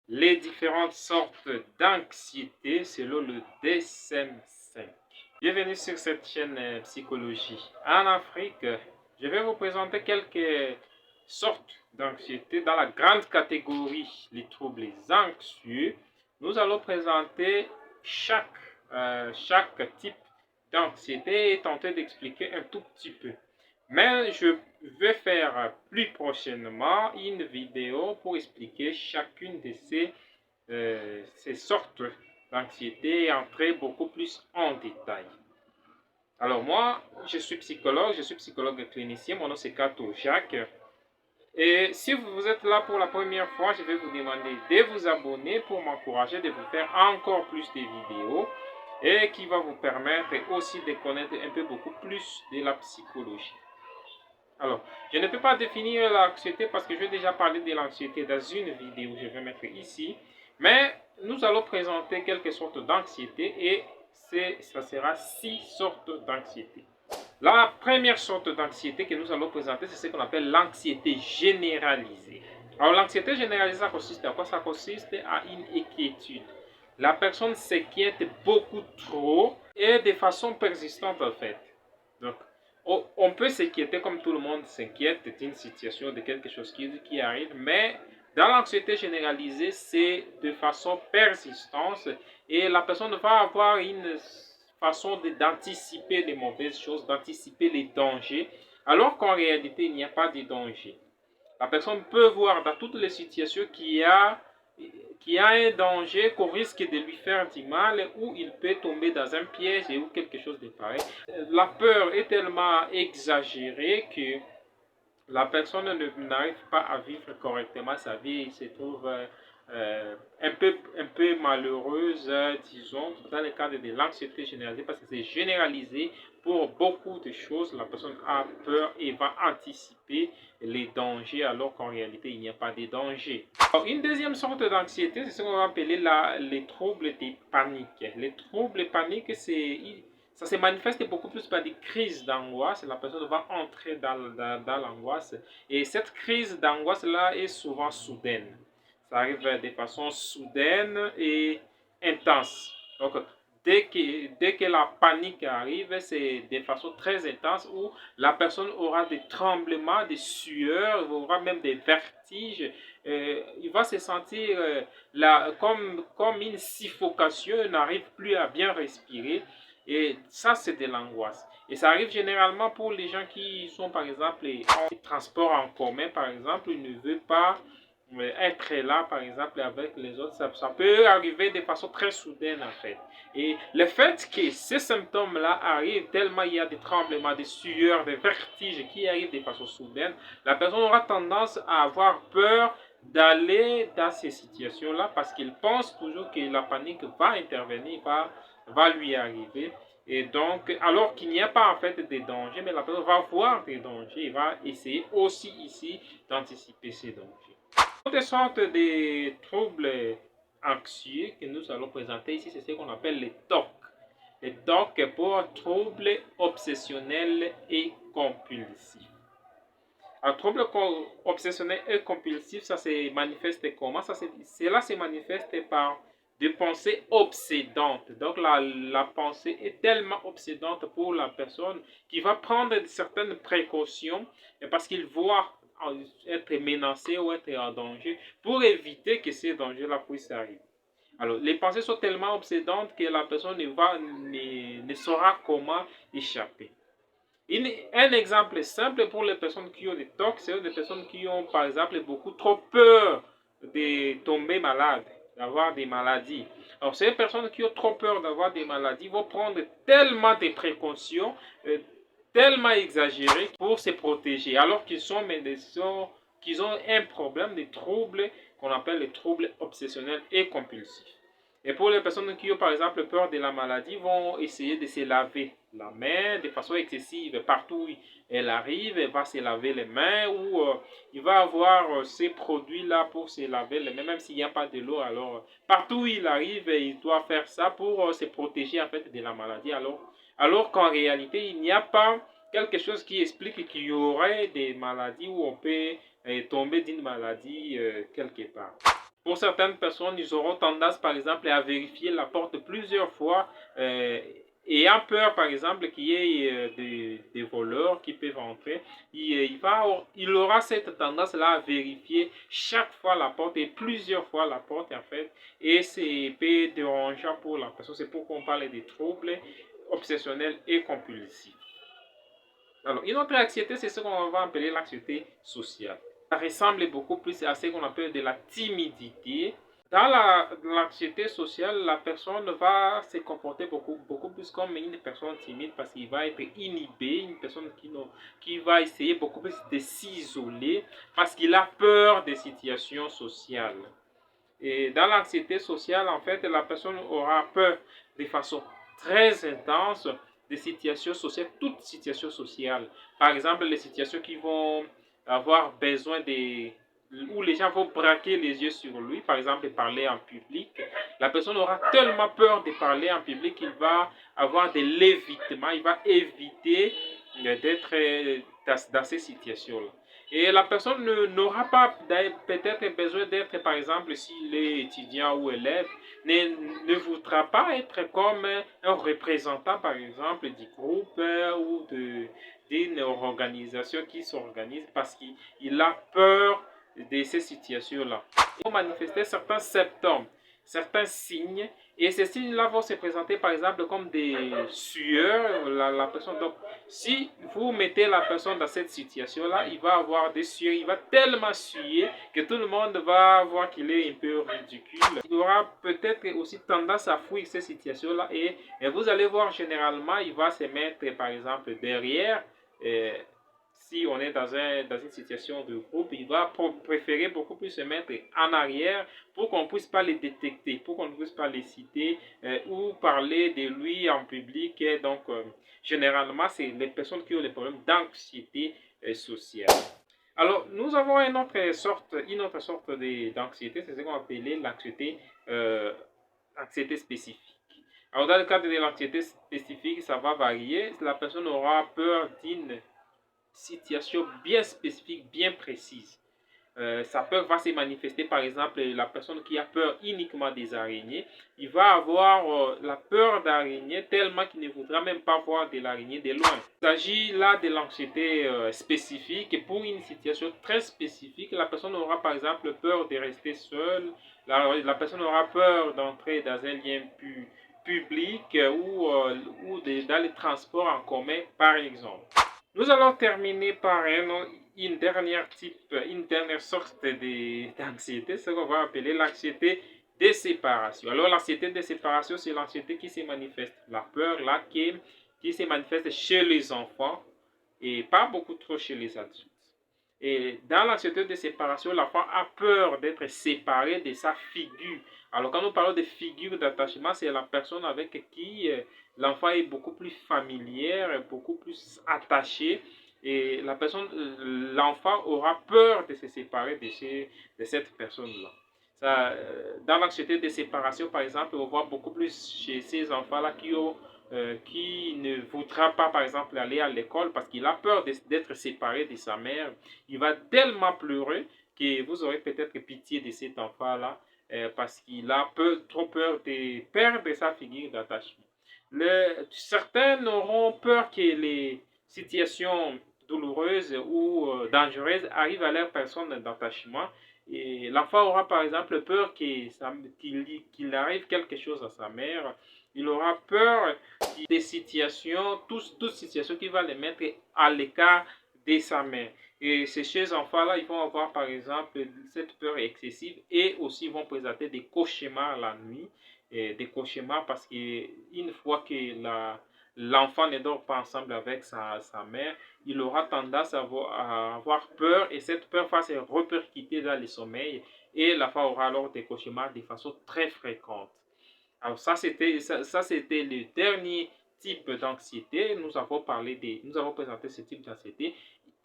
les différentes sortes d'anxiété selon le DSM-5. Bienvenue sur cette chaîne Psychologie. En Afrique, je vais vous présenter quelques sortes d'anxiété dans la grande catégorie, les troubles anxieux. Nous allons présenter chaque type d'anxiété et tenter d'expliquer un tout petit peu. Mais je vais faire plus prochainement une vidéo pour expliquer chacune de ces sortes d'anxiété et entrer beaucoup plus en détail. Alors moi, je suis psychologue clinicien, mon nom c'est Kato Jacques. Et si vous êtes là pour la première fois, je vais vous demander de vous abonner pour m'encourager de vous faire encore plus de vidéos et qui va vous permettre aussi de connaître un peu beaucoup plus de la psychologie. Alors, je ne peux pas définir l'anxiété parce que j'ai déjà parlé de l'anxiété dans une vidéo que je vais mettre ici. Mais nous allons présenter quelques sortes d'anxiété et ça sera 6 sortes d'anxiété. La première sorte d'anxiété que nous allons présenter, c'est ce qu'on appelle l'anxiété généralisée. Alors, l'anxiété généralisée, ça consiste à quoi? Ça consiste à une inquiétude. La personne s'inquiète beaucoup trop et de façon persistante en fait. Donc, on peut s'inquiéter comme tout le monde s'inquiète d'une situation, de quelque chose qui arrive, mais dans l'anxiété généralisée, c'est de façon persistante et la personne va avoir une façon d'anticiper les mauvaises choses, d'anticiper les dangers, alors qu'en réalité, il n'y a pas de danger. La personne peut voir dans toutes les situations qu'il y a un danger qu'on risque de lui faire du mal ou il peut tomber dans un piège ou quelque chose de pareil. La peur est tellement exagérée que la personne n'arrive pas à vivre correctement sa vie, il se trouve un peu malheureuse, disons, dans le cadre de l'anxiété généralisée, parce que c'est généralisé pour beaucoup de choses. La personne a peur et va anticiper les dangers, alors qu'en réalité, il n'y a pas de danger. Alors, une deuxième sorte d'anxiété, c'est ce qu'on va appeler les troubles de panique. Les troubles paniques, ça se manifeste beaucoup plus par des crises d'angoisse. La personne va entrer dans l'angoisse. Et cette crise d'angoisse-là est souvent soudaine. Ça arrive de façon soudaine et intense. Donc, dès que la panique arrive, c'est de façon très intense où la personne aura des tremblements, des sueurs, il aura même des vertiges. Il va se sentir comme une suffocation, il n'arrive plus à bien respirer. Et ça, c'est de l'angoisse. Et ça arrive généralement pour les gens qui sont, par exemple, en transport en commun, par exemple, ils ne veulent pas être là, par exemple, avec les autres. Ça peut arriver de façon très soudaine, en fait. Et le fait que ces symptômes-là arrivent tellement il y a des tremblements, des sueurs, des vertiges qui arrivent de façon soudaine, la personne aura tendance à avoir peur d'aller dans ces situations-là parce qu'il pense toujours que la panique va intervenir, va lui arriver. Et donc, alors qu'il n'y a pas en fait de danger, mais la personne va voir des dangers et va essayer aussi ici d'anticiper ces dangers. Autre sorte de troubles anxieux que nous allons présenter ici, c'est ce qu'on appelle les TOC. Les TOC pour troubles obsessionnels et compulsifs. Un trouble obsessionnel et compulsif, ça se manifeste comment? Cela se manifeste par des pensées obsédantes. Donc la pensée est tellement obsédante pour la personne qu'il va prendre certaines précautions parce qu'il voit être menacé ou être en danger pour éviter que ces dangers-là puissent arriver. Alors, les pensées sont tellement obsédantes que la personne ne saura comment échapper. Un exemple simple pour les personnes qui ont des TOC, c'est des personnes qui ont par exemple beaucoup trop peur de tomber malade, d'avoir des maladies. Alors ces personnes qui ont trop peur d'avoir des maladies vont prendre tellement de précautions, tellement exagérées pour se protéger, alors qu'ils ont un problème de troubles qu'on appelle les troubles obsessionnels et compulsifs. Et pour les personnes qui ont par exemple peur de la maladie, vont essayer de se laver la main de façon excessive. Partout où elle arrive, elle va se laver les mains ou il va avoir ces produits-là pour se laver les mains, même s'il n'y a pas de l'eau. Alors, partout où il arrive, il doit faire ça pour se protéger en fait de la maladie. Alors qu'en réalité, il n'y a pas quelque chose qui explique qu'il y aurait des maladies où on peut tomber d'une maladie quelque part. Pour certaines personnes, ils auront tendance, par exemple, à vérifier la porte plusieurs fois, ayant peur, par exemple, qu'il y ait des voleurs qui peuvent entrer. Il aura cette tendance-là à vérifier chaque fois la porte et plusieurs fois la porte, en fait. Et c'est peu dérangeant pour la personne. C'est pourquoi on parle des troubles obsessionnels et compulsifs. Alors, une autre anxiété, c'est ce qu'on va appeler l'anxiété sociale. Ça ressemble beaucoup plus à ce qu'on appelle de la timidité. Dans l'anxiété sociale, la personne va se comporter beaucoup plus comme une personne timide parce qu'il va être inhibé, une personne qui va essayer beaucoup plus de s'isoler parce qu'il a peur des situations sociales. Et dans l'anxiété sociale, en fait, la personne aura peur de façon très intense des situations sociales, toutes situations sociales. Par exemple, les situations qui vont avoir besoin de où les gens vont braquer les yeux sur lui, par exemple parler en public. La personne aura tellement peur de parler en public qu'il va avoir de l'évitement, il va éviter d'être dans ces situations-là. Et la personne n'aura pas peut-être besoin d'être, par exemple, s'il est étudiant ou élève, ne voudra pas être comme un représentant, par exemple, du groupe ou d'une organisation qui s'organise parce qu'il a peur de ces situations-là. Il faut manifester certains symptômes, certains signes, et ces signes-là vont se présenter par exemple comme des sueurs. La personne, donc, si vous mettez la personne dans cette situation-là, il va avoir des sueurs, il va tellement suer que tout le monde va voir qu'il est un peu ridicule. Il aura peut-être aussi tendance à fuir ces situations-là et vous allez voir généralement, il va se mettre par exemple derrière. Si on est dans une situation de groupe, il va préférer beaucoup plus se mettre en arrière pour qu'on ne puisse pas les détecter, pour qu'on ne puisse pas les citer ou parler de lui en public. Et donc, généralement, c'est les personnes qui ont des problèmes d'anxiété sociale. Alors, nous avons une autre sorte d'anxiété, c'est ce qu'on appelle l'anxiété spécifique. Alors, dans le cadre de l'anxiété spécifique, ça va varier. La personne aura peur d'une situation bien spécifique, bien précise. Sa peur va se manifester, par exemple, la personne qui a peur uniquement des araignées, il va avoir la peur d'araignées tellement qu'il ne voudra même pas voir de l'araignée de loin. Il s'agit là de l'anxiété spécifique et pour une situation très spécifique, la personne aura par exemple peur de rester seule, la personne aura peur d'entrer dans un lien public ou dans les transports en commun, par exemple. Nous allons terminer par une dernière sorte d'anxiété, ce qu'on va appeler l'anxiété de séparation. Alors l'anxiété de séparation, c'est l'anxiété qui se manifeste, la peur là qui se manifeste chez les enfants et pas beaucoup trop chez les adultes. Et dans l'anxiété de séparation, l'enfant a peur d'être séparé de sa figure. Alors quand nous parlons de figure d'attachement, c'est la personne avec qui l'enfant est beaucoup plus familière, beaucoup plus attaché. Et l'enfant aura peur de se séparer de cette personne-là. Dans l'anxiété de séparation, par exemple, on voit beaucoup plus chez ces enfants-là qui ne voudra pas, par exemple, aller à l'école parce qu'il a peur d'être séparé de sa mère. Il va tellement pleurer que vous aurez peut-être pitié de cet enfant-là parce qu'il a trop peur de perdre sa figure d'attachement. Certains auront peur que les situations douloureuses ou dangereuses arrivent à leur personne d'attachement. Et l'enfant aura par exemple peur qu'il arrive quelque chose à sa mère. Il aura peur des situations, toute situation qui va les mettre à l'écart de sa mère. Et ces enfants-là, ils vont avoir par exemple cette peur excessive et aussi vont présenter des cauchemars la nuit. Des cauchemars parce qu'une fois que l'enfant ne dort pas ensemble avec sa mère, il aura tendance à avoir peur et cette peur va se répercuter dans le sommeil et l'enfant aura alors des cauchemars de façon très fréquente. Alors ça c'était le dernier type d'anxiété. Nous avons présenté ce type d'anxiété.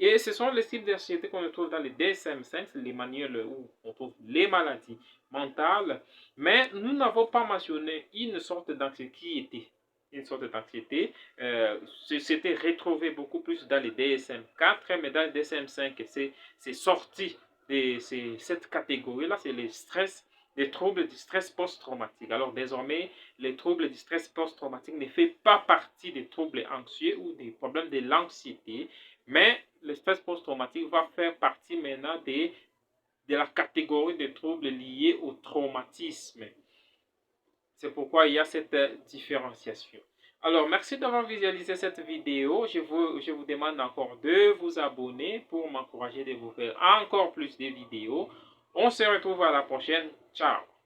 Et ce sont les types d'anxiété qu'on trouve dans les DSM-5, les manuels où on trouve les maladies mentales. Mais nous n'avons pas mentionné une sorte d'anxiété qui était une sorte d'anxiété. C'était retrouvé beaucoup plus dans les DSM-4, mais dans les DSM-5, c'est sorti de cette catégorie-là, c'est le stress des troubles du stress post-traumatique. Alors désormais, les troubles du stress post-traumatique ne font pas partie des troubles anxieux ou des problèmes de l'anxiété, mais le stress post-traumatique va faire partie maintenant de la catégorie des troubles liés au traumatisme. C'est pourquoi il y a cette différenciation. Alors, merci d'avoir visualisé cette vidéo. Je vous demande encore de vous abonner pour m'encourager de vous faire encore plus de vidéos. On se retrouve à la prochaine. Ciao!